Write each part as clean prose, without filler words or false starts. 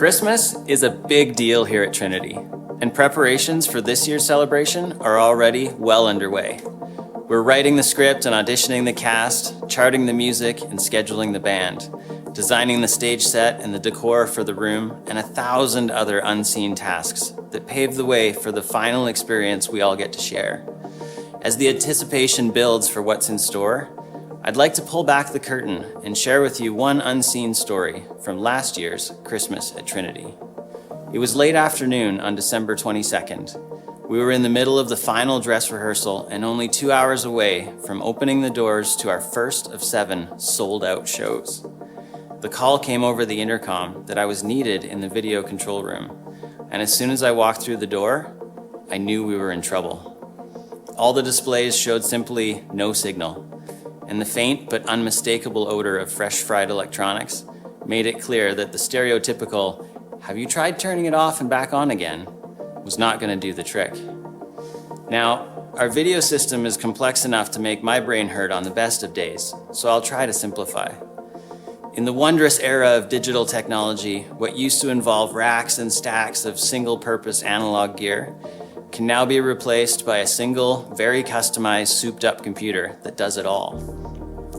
Christmas is a big deal here at Trinity, and preparations for this year's celebration are already well underway. We're writing the script and auditioning the cast, charting the music and scheduling the band, designing the stage set and the decor for the room, and 1,000 other unseen tasks that pave the way for the final experience we all get to share. As the anticipation builds for what's in store, I'd like to pull back the curtain and share with you one unseen story from last year's Christmas at Trinity. It was late afternoon on December 22nd. We were in the middle of the final dress rehearsal and only 2 hours away from opening the doors to our first of 7 sold-out shows. The call came over the intercom that I was needed in the video control room, and as soon as I walked through the door, I knew we were in trouble. All the displays showed simply no signal, and the faint but unmistakable odor of fresh fried electronics made it clear that the stereotypical, "Have you tried turning it off and back on again?" was not going to do the trick. Now, our video system is complex enough to make my brain hurt on the best of days, so I'll try to simplify. In the wondrous era of digital technology, what used to involve racks and stacks of single-purpose analog gear can now be replaced by a single, very customized, souped-up computer that does it all.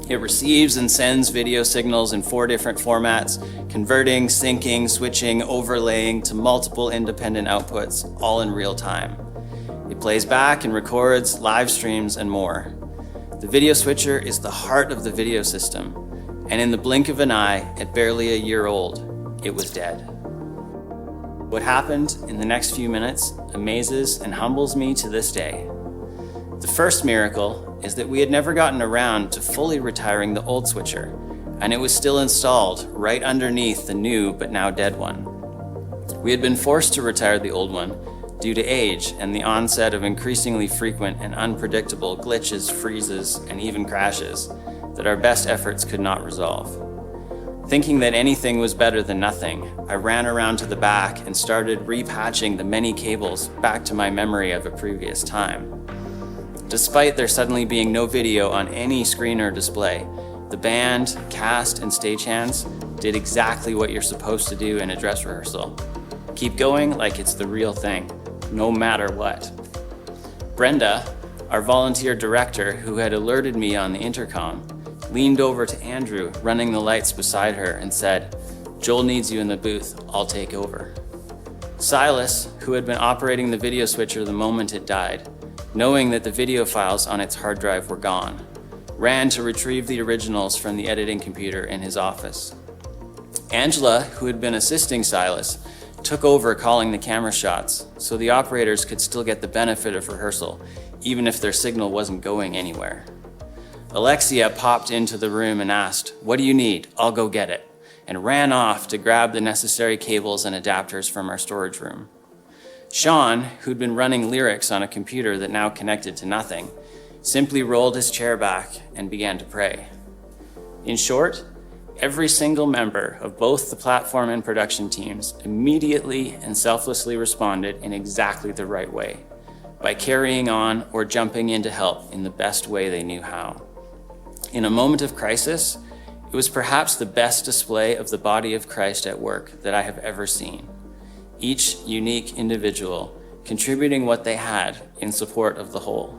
It receives and sends video signals in 4 different formats, converting, syncing, switching, overlaying to multiple independent outputs, all in real time. It plays back and records, live streams, and more. The video switcher is the heart of the video system, and in the blink of an eye, at barely a year old, it was dead. What happened in the next few minutes amazes and humbles me to this day. The first miracle is that we had never gotten around to fully retiring the old switcher, and it was still installed right underneath the new but now dead one. We had been forced to retire the old one due to age and the onset of increasingly frequent and unpredictable glitches, freezes, and even crashes that our best efforts could not resolve. Thinking that anything was better than nothing, I ran around to the back and started repatching the many cables back to my memory of a previous time. Despite there suddenly being no video on any screen or display, the band, cast, and stagehands did exactly what you're supposed to do in a dress rehearsal. Keep going like it's the real thing, no matter what. Brenda, our volunteer director who had alerted me on the intercom, leaned over to Andrew, running the lights beside her, and said, "Joel needs you in the booth, I'll take over." Silas, who had been operating the video switcher the moment it died, knowing that the video files on its hard drive were gone, ran to retrieve the originals from the editing computer in his office. Angela, who had been assisting Silas, took over calling the camera shots so the operators could still get the benefit of rehearsal, even if their signal wasn't going anywhere. Alexia popped into the room and asked, "What do you need? I'll go get it," and ran off to grab the necessary cables and adapters from our storage room. Sean, who'd been running lyrics on a computer that now connected to nothing, simply rolled his chair back and began to pray. In short, every single member of both the platform and production teams immediately and selflessly responded in exactly the right way, by carrying on or jumping in to help in the best way they knew how. In a moment of crisis, it was perhaps the best display of the body of Christ at work that I have ever seen. Each unique individual contributing what they had in support of the whole.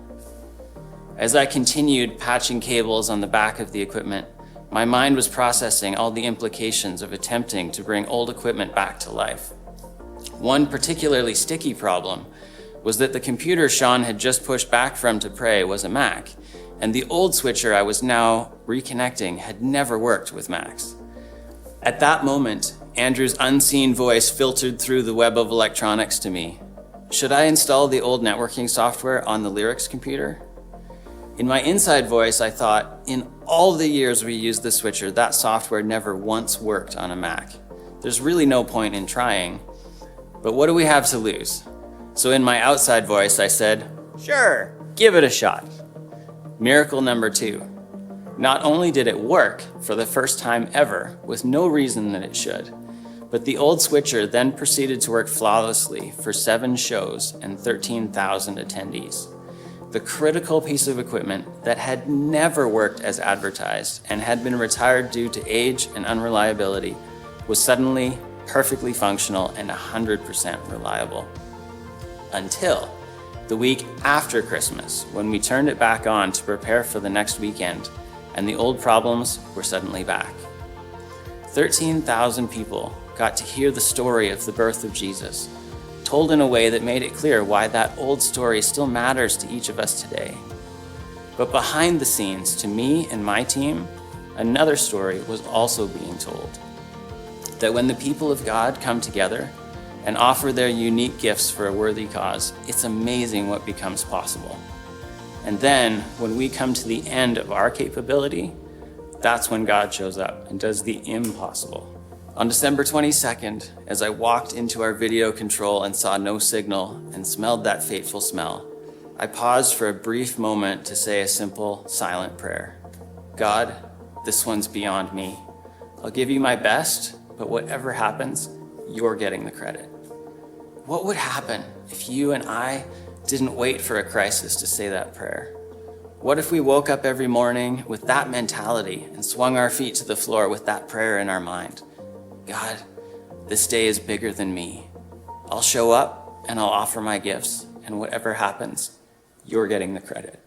As I continued patching cables on the back of the equipment, my mind was processing all the implications of attempting to bring old equipment back to life. One particularly sticky problem was that the computer Sean had just pushed back from to pray was a Mac, and the old switcher I was now reconnecting had never worked with Macs. At that moment, Andrew's unseen voice filtered through the web of electronics to me. Should I install the old networking software on the lyrics computer? In my inside voice, I thought, in all the years we used the switcher, that software never once worked on a Mac. There's really no point in trying, but what do we have to lose? So in my outside voice, I said, "Sure, give it a shot." Miracle number 2. Not only did it work for the first time ever, with no reason that it should, but the old switcher then proceeded to work flawlessly for 7 shows and 13,000 attendees. The critical piece of equipment that had never worked as advertised and had been retired due to age and unreliability was suddenly perfectly functional and 100% reliable. Until the week after Christmas, when we turned it back on to prepare for the next weekend, and the old problems were suddenly back. 13,000 people got to hear the story of the birth of Jesus, told in a way that made it clear why that old story still matters to each of us today. But behind the scenes, to me and my team, another story was also being told. That when the people of God come together and offer their unique gifts for a worthy cause, it's amazing what becomes possible. And then, when we come to the end of our capability, that's when God shows up and does the impossible. On December 22nd, as I walked into our video control and saw no signal and smelled that fateful smell, I paused for a brief moment to say a simple, silent prayer. God, this one's beyond me. I'll give you my best, but whatever happens, you're getting the credit. What would happen if you and I didn't wait for a crisis to say that prayer? What if we woke up every morning with that mentality and swung our feet to the floor with that prayer in our mind? God, this day is bigger than me. I'll show up and I'll offer my gifts, and whatever happens, you're getting the credit.